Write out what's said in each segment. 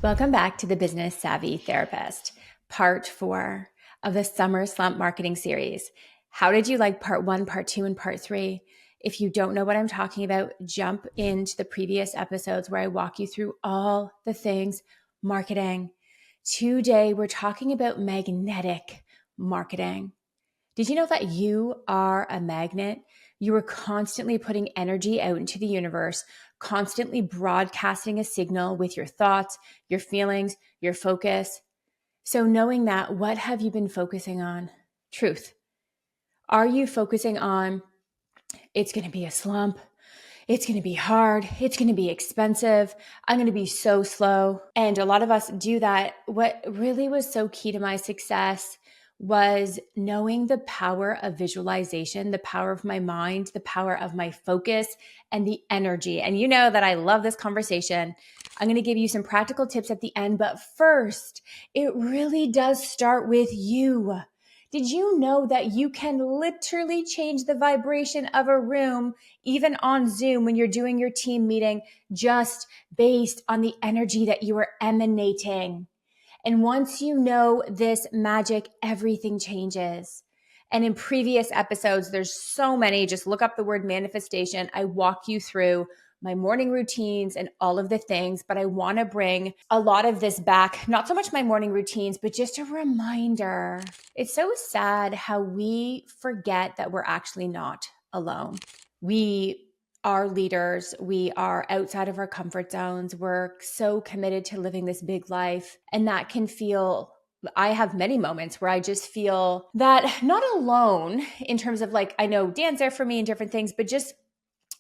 Welcome back to the Business Savvy Therapist, part 4 of the Summer Slump Marketing Series. How did you like part 1, part 2, and part 3? If you don't know what I'm talking about, jump into the previous episodes where I walk you through all the things marketing. Today, we're talking about magnetic marketing. Did you know that you are a magnet? You are constantly putting energy out into the universe, constantly broadcasting a signal with your thoughts, your feelings, your focus. So knowing that, what have you been focusing on? Truth. Are you focusing on, it's going to be a slump, it's going to be hard, it's going to be expensive, I'm going to be so slow? And a lot of us do that. What really was so key to my success was knowing the power of visualization, the power of my mind, the power of my focus, and the energy. And you know that I love this conversation. I'm going to give you some practical tips at the end, but first, it really does start with you. Did you know that you can literally change the vibration of a room, even on Zoom when you're doing your team meeting, just based on the energy that you are emanating? And once you know this magic, everything changes. And in previous episodes, there's so many, just look up the word manifestation. I walk you through my morning routines and all of the things, but I want to bring a lot of this back, not so much my morning routines, but just a reminder. It's so sad how we forget that we're actually not alone. We are leaders. We are outside of our comfort zones. We're so committed to living this big life. And that can feel, I have many moments where I just feel that not alone in terms of like, I know Dan's there for me and different things, but just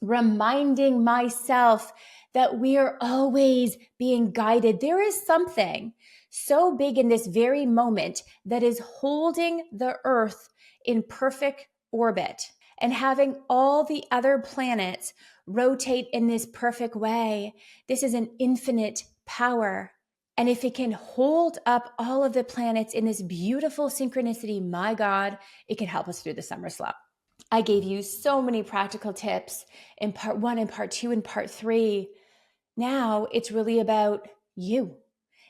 reminding myself that we are always being guided. There is something so big in this very moment that is holding the earth in perfect orbit and having all the other planets rotate in this perfect way. This is an infinite power. And if it can hold up all of the planets in this beautiful synchronicity, my God, it can help us through the summer slump. I gave you so many practical tips in part 1 and part 2 and part 3. Now it's really about you.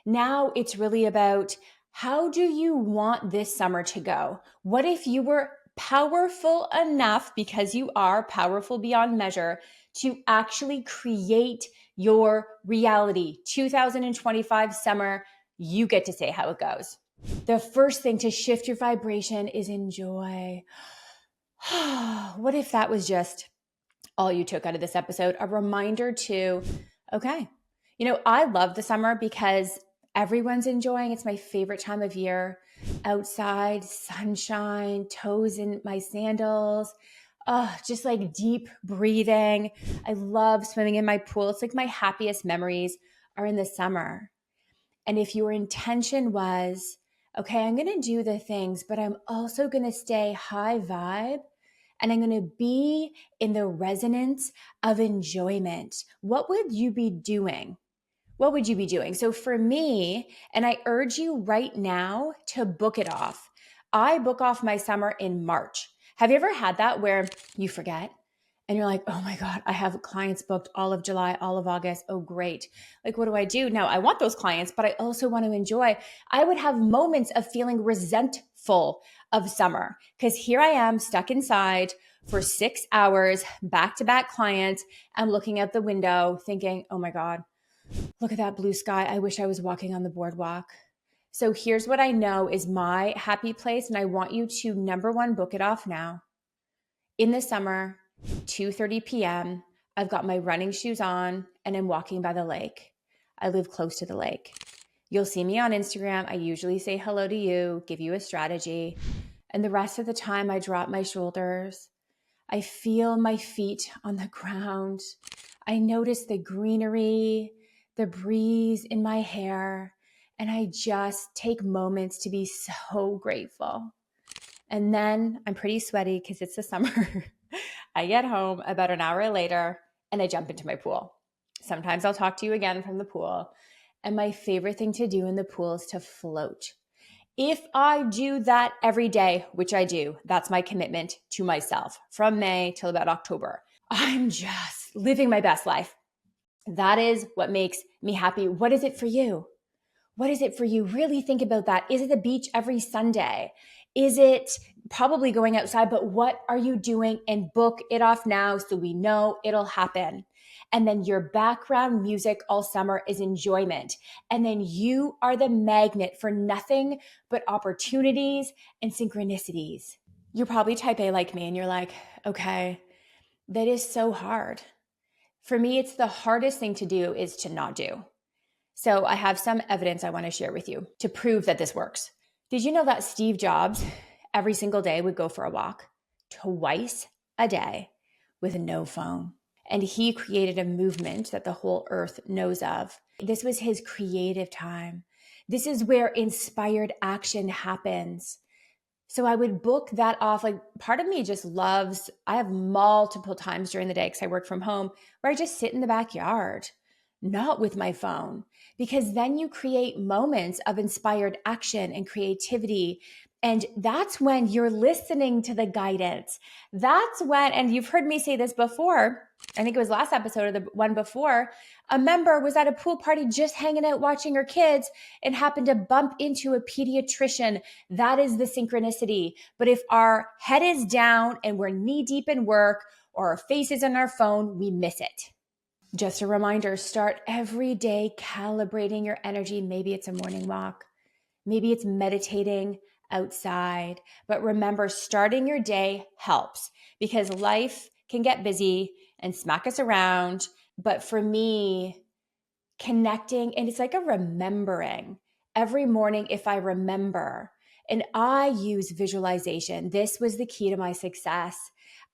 Now it's really about, how do you want this summer to go? What if you were powerful enough, because you are powerful beyond measure, to actually create your reality? 2025 summer, you get to say how it goes. The first thing to shift your vibration is enjoy. What if that was just all you took out of this episode? A reminder to, okay, I love the summer because everyone's enjoying. It's my favorite time of year. Outside, sunshine, toes in my sandals, just like deep breathing. I love swimming in my pool. It's like my happiest memories are in the summer. And if your intention was, okay, I'm going to do the things, but I'm also going to stay high vibe, and I'm going to be in the resonance of enjoyment, what would you be doing? What would you be doing? So for me, and I urge you right now to book it off. I book off my summer in March. Have you ever had that where you forget and you're like, oh my God, I have clients booked all of July, all of August. Oh, great. Like, what do I do? Now I want those clients, but I also want to enjoy. I would have moments of feeling resentful of summer because here I am stuck inside for 6 hours, back-to-back clients. I'm looking out the window thinking, oh my God, look at that blue sky. I wish I was walking on the boardwalk. So here's what I know is my happy place. And I want you to, number one, book it off now. In the summer, 2:30 p.m., I've got my running shoes on and I'm walking by the lake. I live close to the lake. You'll see me on Instagram. I usually say hello to you, give you a strategy. And the rest of the time, I drop my shoulders. I feel my feet on the ground. I notice the greenery, the breeze in my hair, and I just take moments to be so grateful. And then I'm pretty sweaty because it's the summer. I get home about an hour later and I jump into my pool. Sometimes I'll talk to you again from the pool. And my favorite thing to do in the pool is to float. If I do that every day, which I do, that's my commitment to myself from May till about October. I'm just living my best life. That is what makes me happy. What is it for you? What is it for you? Really think about that. Is it the beach every Sunday? Is it probably going outside? But what are you doing? And book it off now so we know it'll happen. And then your background music all summer is enjoyment. And then you are the magnet for nothing but opportunities and synchronicities. You're probably type A like me, and you're like, okay, that is so hard. For me, it's the hardest thing to do is to not do. So I have some evidence I want to share with you to prove that this works. Did you know that Steve Jobs every single day would go for a walk twice a day with no phone? And he created a movement that the whole earth knows of. This was his creative time. This is where inspired action happens. So I would book that off. Like, part of me just loves, I have multiple times during the day because I work from home where I just sit in the backyard, not with my phone, because then you create moments of inspired action and creativity. And that's when you're listening to the guidance. That's when, and you've heard me say this before, I think it was last episode or the one before, a member was at a pool party just hanging out watching her kids and happened to bump into a pediatrician. That is the synchronicity. But if our head is down and we're knee deep in work or our face is on our phone, we miss it. Just a reminder, start every day calibrating your energy. Maybe it's a morning walk. Maybe it's meditating outside. But remember, starting your day helps because life can get busy and smack us around. But for me, connecting, and it's like a remembering every morning. If I remember, and I use visualization, this was the key to my success.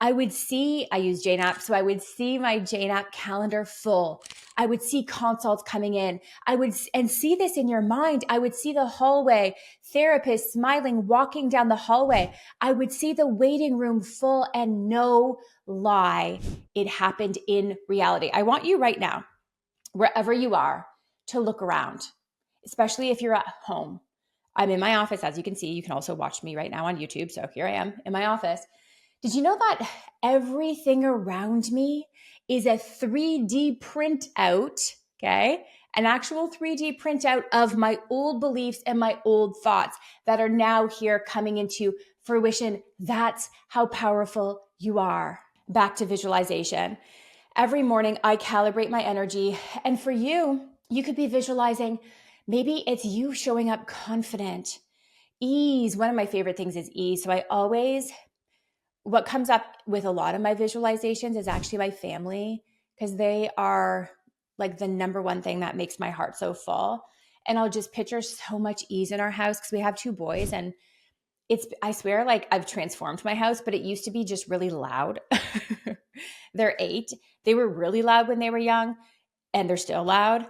I use Jane App, so I would see my Jane App calendar full. I would see consults coming in. And see this in your mind. I would see the hallway, therapists smiling, walking down the hallway. I would see the waiting room full, and no lie, it happened in reality. I want you right now, wherever you are, to look around, especially if you're at home. I'm in my office, as you can see. You can also watch me right now on YouTube. So here I am in my office. Did you know that everything around me is a 3D printout, okay? An actual 3D printout of my old beliefs and my old thoughts that are now here coming into fruition. That's how powerful you are. Back to visualization. Every morning I calibrate my energy. And for you, you could be visualizing, maybe it's you showing up confident. Ease. One of my favorite things is ease. So what comes up with a lot of my visualizations is actually my family, because they are like the number one thing that makes my heart so full. And I'll just picture so much ease in our house because we have 2 boys, and I swear, like, I've transformed my house, but it used to be just really loud. They're 8. They were really loud when they were young, and they're still loud.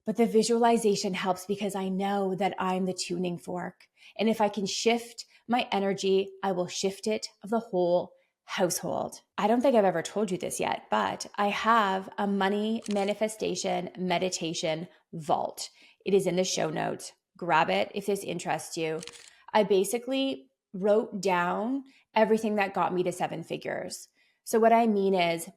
But the visualization helps because I know that I'm the tuning fork. And if I can shift my energy, I will shift it of the whole household. I don't think I've ever told you this yet, but I have a money manifestation meditation vault. It is in the show notes. Grab it if this interests you. I basically wrote down everything that got me to 7 figures. So what I mean is,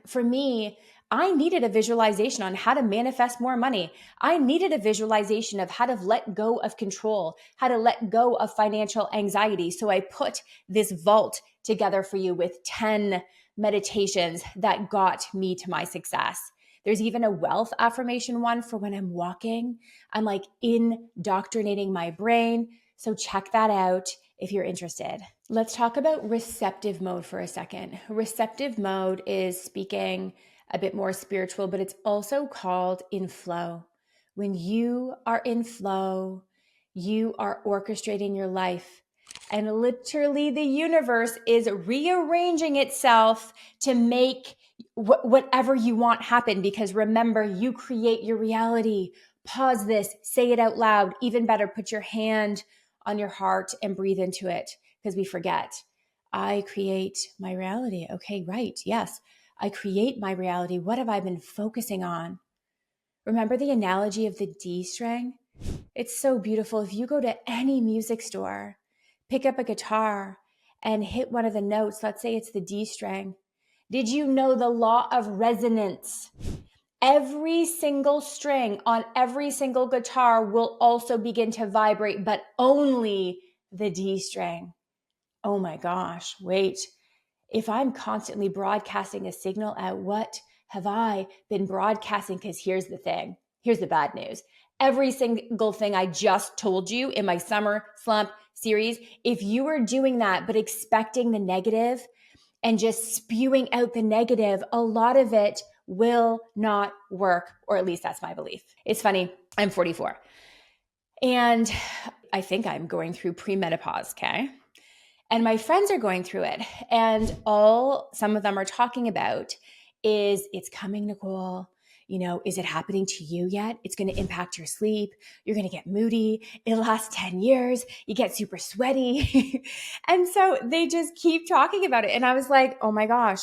for me, I needed a visualization on how to manifest more money. I needed a visualization of how to let go of control, how to let go of financial anxiety. So I put this vault together for you with 10 meditations that got me to my success. There's even a wealth affirmation one for when I'm walking. I'm like indoctrinating my brain. So check that out if you're interested. Let's talk about receptive mode for a second. Receptive mode is speaking a bit more spiritual, but it's also called in flow. When you are in flow, you are orchestrating your life. And literally the universe is rearranging itself to make whatever you want happen. Because remember, you create your reality. Pause this, say it out loud. Even better, put your hand on your heart and breathe into it, because we forget. I create my reality. Okay, right. Yes, I create my reality. What have I been focusing on? Remember the analogy of the D string? It's so beautiful. If you go to any music store, pick up a guitar and hit one of the notes, let's say it's the D string. Did you know the law of resonance? every single string on every single guitar will also begin to vibrate, but only the D string. Oh my gosh, wait. If I'm constantly broadcasting a signal out, what have I been broadcasting? Because here's the thing. Here's the bad news. Every single thing I just told you in my Summer Slump series, if you are doing that but expecting the negative and just spewing out the negative, a lot of it will not work, or at least that's my belief. It's funny, I'm 44 and I think I'm going through premenopause, okay? And my friends are going through it. And all some of them are talking about is, it's coming, Nicole. You know, is it happening to you yet? It's going to impact your sleep. You're going to get moody. It'll last 10 years. You get super sweaty. And so they just keep talking about it. And I was like, oh my gosh,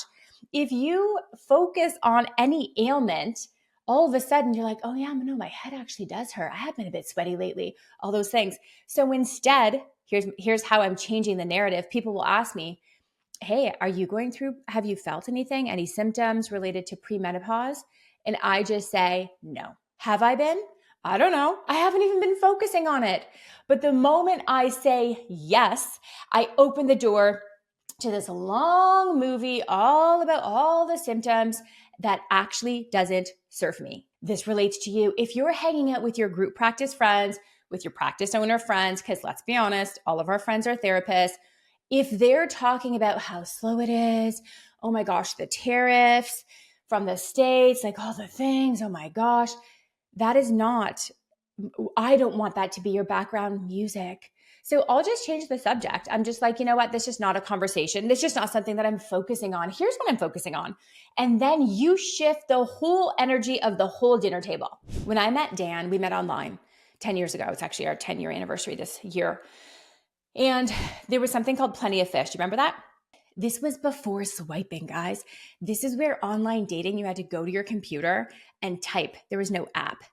if you focus on any ailment, all of a sudden you're like, oh yeah, no, my head actually does hurt. I have been a bit sweaty lately, all those things. So instead, here's how I'm changing the narrative. People will ask me, hey, have you felt anything, any symptoms related to premenopause? And I just say, no. Have I been? I don't know. I haven't even been focusing on it. But the moment I say yes, I open the door to this long movie all about all the symptoms that actually doesn't serve me. This relates to you. If you're hanging out with your group practice friends, with your practice owner friends, because let's be honest, all of our friends are therapists. If they're talking about how slow it is, oh my gosh, the tariffs from the States, like all the things, oh my gosh, that is not, I don't want that to be your background music. So I'll just change the subject. I'm just like, you know what? This is not a conversation. This is just not something that I'm focusing on. Here's what I'm focusing on. And then you shift the whole energy of the whole dinner table. When I met Dan, we met online 10 years ago. It's actually our 10-year anniversary this year. And there was something called Plenty of Fish. Do you remember that? This was before swiping, guys. This is where online dating, you had to go to your computer and type. There was no app.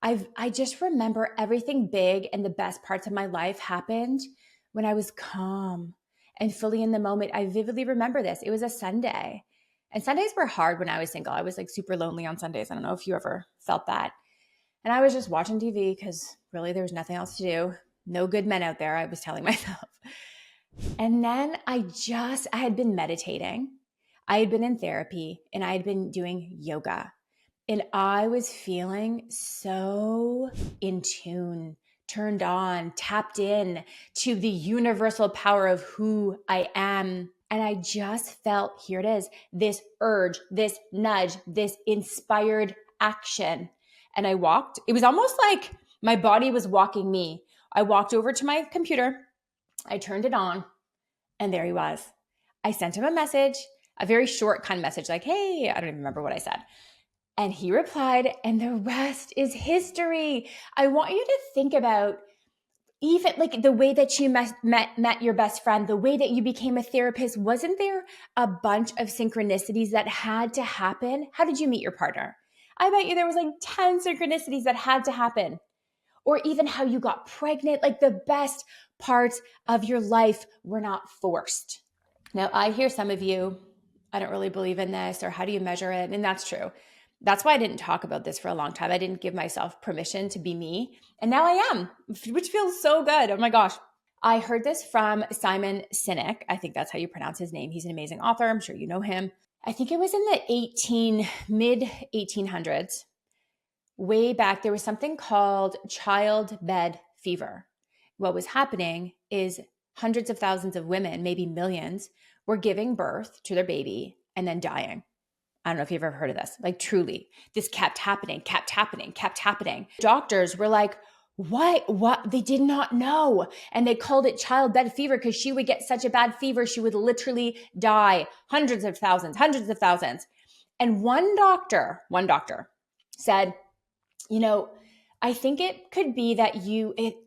I just remember everything big and the best parts of my life happened when I was calm and fully in the moment. I vividly remember this. It was a Sunday. And Sundays were hard when I was single. I was like super lonely on Sundays. I don't know if you ever felt that. And I was just watching TV because really there was nothing else to do. No good men out there, I was telling myself. And then I had been meditating. I had been in therapy and I had been doing yoga. And I was feeling so in tune, turned on, tapped in to the universal power of who I am. And I just felt, here it is, this urge, this nudge, this inspired action. And I walked. It was almost like my body was walking me. I walked over to my computer. I turned it on. And there he was. I sent him a message, a very short kind of message, like, hey, I don't even remember what I said. And he replied, and the rest is history. I want you to think about even like the way that you met your best friend, the way that you became a therapist. Wasn't there a bunch of synchronicities that had to happen? How did you meet your partner? I bet you there was like 10 synchronicities that had to happen. Or even how you got pregnant, like the best parts of your life were not forced. Now, I hear some of you, I don't really believe in this, or how do you measure it? And that's true. That's why I didn't talk about this for a long time. I didn't give myself permission to be me. And now I am, which feels so good. Oh my gosh. I heard this from Simon Sinek. I think that's how you pronounce his name. He's an amazing author. I'm sure you know him. I think it was in the mid 1800s. Way back, there was something called childbed fever. What was happening is hundreds of thousands of women, maybe millions, were giving birth to their baby and then dying. I don't know if you've ever heard of this. Like truly, this kept happening. Doctors were like, what? They did not know. And they called it childbed fever because she would get such a bad fever, she would literally die. Hundreds of thousands. And one doctor said, you know, I think it could be that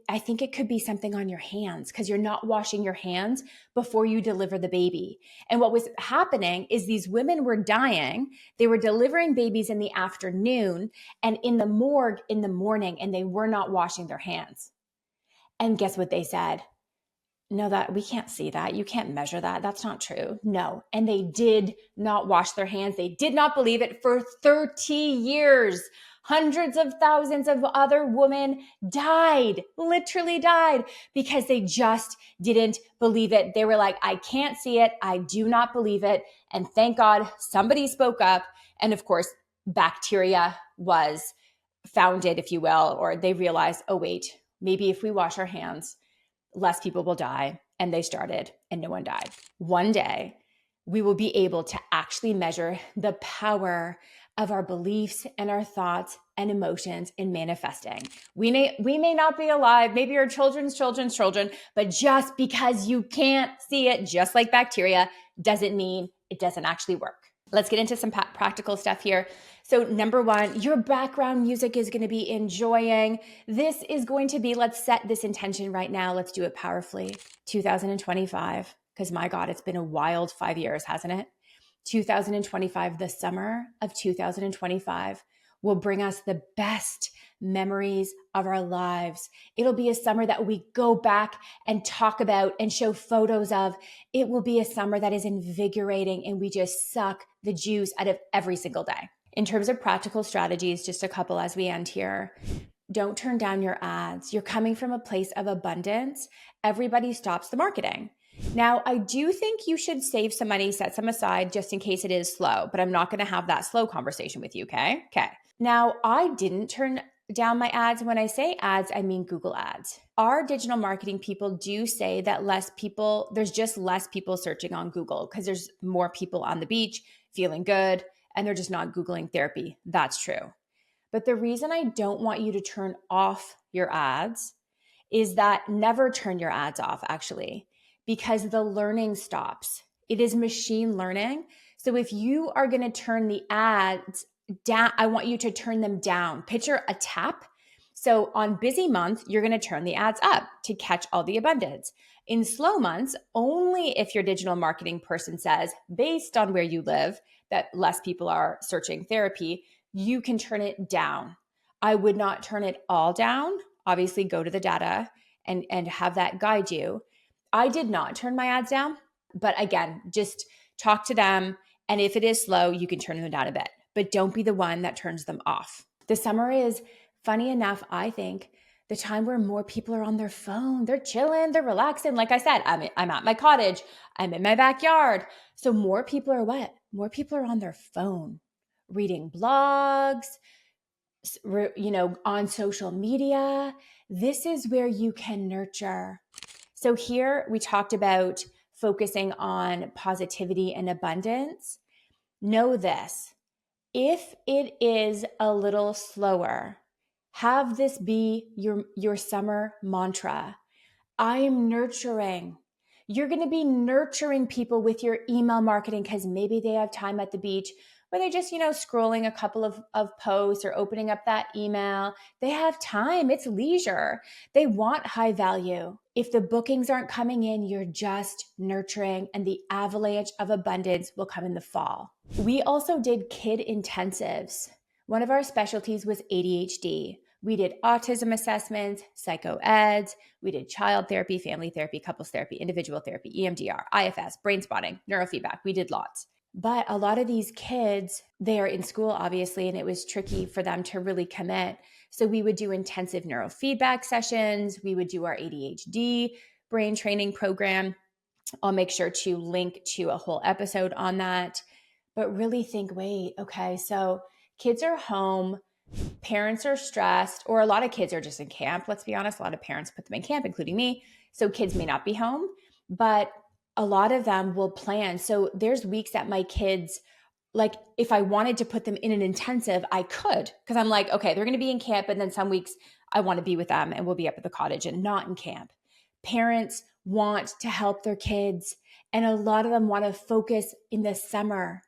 I think it could be something on your hands because you're not washing your hands before you deliver the baby. And what was happening is these women were dying. They were delivering babies in the afternoon and in the morgue in the morning, and they were not washing their hands. And guess what they said? No, that we can't see that. You can't measure that. That's not true. No. And they did not wash their hands. They did not believe it for 30 years. Hundreds of thousands of other women died, literally died, because they just didn't believe it. They were like, I can't see it. I do not believe it. And thank God somebody spoke up. And of course, bacteria was founded, if you will, or they realized, oh, wait, maybe if we wash our hands, less people will die. And they started and no one died. One day, we will be able to actually measure the power of our beliefs and our thoughts and emotions in manifesting. We may not be alive, maybe your children's children, but just because you can't see it, just like bacteria, doesn't mean it doesn't actually work. Let's get into some practical stuff here. So number one, your background music is going to be enjoying. This is going to be, let's set this intention right now. Let's do it powerfully. 2025, because my God, it's been a wild 5 years, hasn't it? 2025, the summer of 2025 will bring us the best memories of our lives. It'll be a summer that we go back and talk about and show photos of. It will be a summer that is invigorating and we just suck the juice out of every single day. In terms of practical strategies, just a couple as we end here. Don't turn down your ads. You're coming from a place of abundance. Everybody stops the marketing. Now, I do think you should save some money, set some aside just in case it is slow, but I'm not going to have that slow conversation with you, okay? Okay. Now, I didn't turn down my ads. When I say ads, I mean Google ads. Our digital marketing people do say that there's just less people searching on Google because there's more people on the beach feeling good and they're just not Googling therapy. That's true. But the reason I don't want you to turn off your ads is that never turn your ads off, actually, because the learning stops. It is machine learning. So if you are going to turn the ads down, I want you to turn them down. Picture a tap. So on busy month, you're going to turn the ads up to catch all the abundance. In slow months, only if your digital marketing person says, based on where you live, that less people are searching therapy, you can turn it down. I would not turn it all down. Obviously, go to the data and have that guide you. I did not turn my ads down, but again, just talk to them. And if it is slow, you can turn them down a bit, but don't be the one that turns them off. The summer is, funny enough, I think, the time where more people are on their phone. They're chilling, they're relaxing. Like I said, I'm at my cottage, I'm in my backyard. So more people are what? More people are on their phone, reading blogs, on social media. This is where you can nurture. So here we talked about focusing on positivity and abundance. Know this, if it is a little slower, have this be your summer mantra. I am nurturing. You're going to be nurturing people with your email marketing because maybe they have time at the beach where they're just, scrolling a couple of posts or opening up that email. They have time. It's leisure. They want high value. If the bookings aren't coming in, you're just nurturing and the avalanche of abundance will come in the fall. We also did kid intensives. One of our specialties was ADHD. We did autism assessments, psychoeds. We did child therapy, family therapy, couples therapy, individual therapy, EMDR, IFS, brain spotting, neurofeedback. We did lots. But a lot of these kids, they are in school, obviously, and it was tricky for them to really commit. So we would do intensive neurofeedback sessions. We would do our ADHD brain training program. I'll make sure to link to a whole episode on that. But really think, wait, okay, so kids are home, parents are stressed, or a lot of kids are just in camp. Let's be honest, a lot of parents put them in camp, including me. So kids may not be home, but a lot of them will plan. So there's weeks that my kids, like if I wanted to put them in an intensive, I could, because I'm like, okay, they're going to be in camp. And then some weeks I want to be with them and we'll be up at the cottage and not in camp. Parents want to help their kids. And a lot of them want to focus in the summer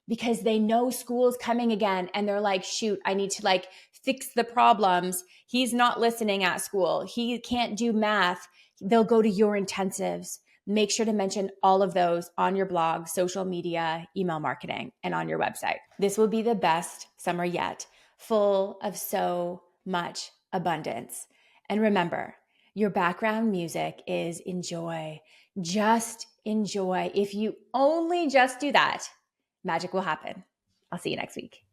because they know school's coming again. And they're like, shoot, I need to fix the problems. He's not listening at school. He can't do math. They'll go to your intensives. Make sure to mention all of those on your blog, social media, email marketing, and on your website. This will be the best summer yet, full of so much abundance. And remember, your background music is enjoy. Just enjoy. If you only just do that, magic will happen. I'll see you next week.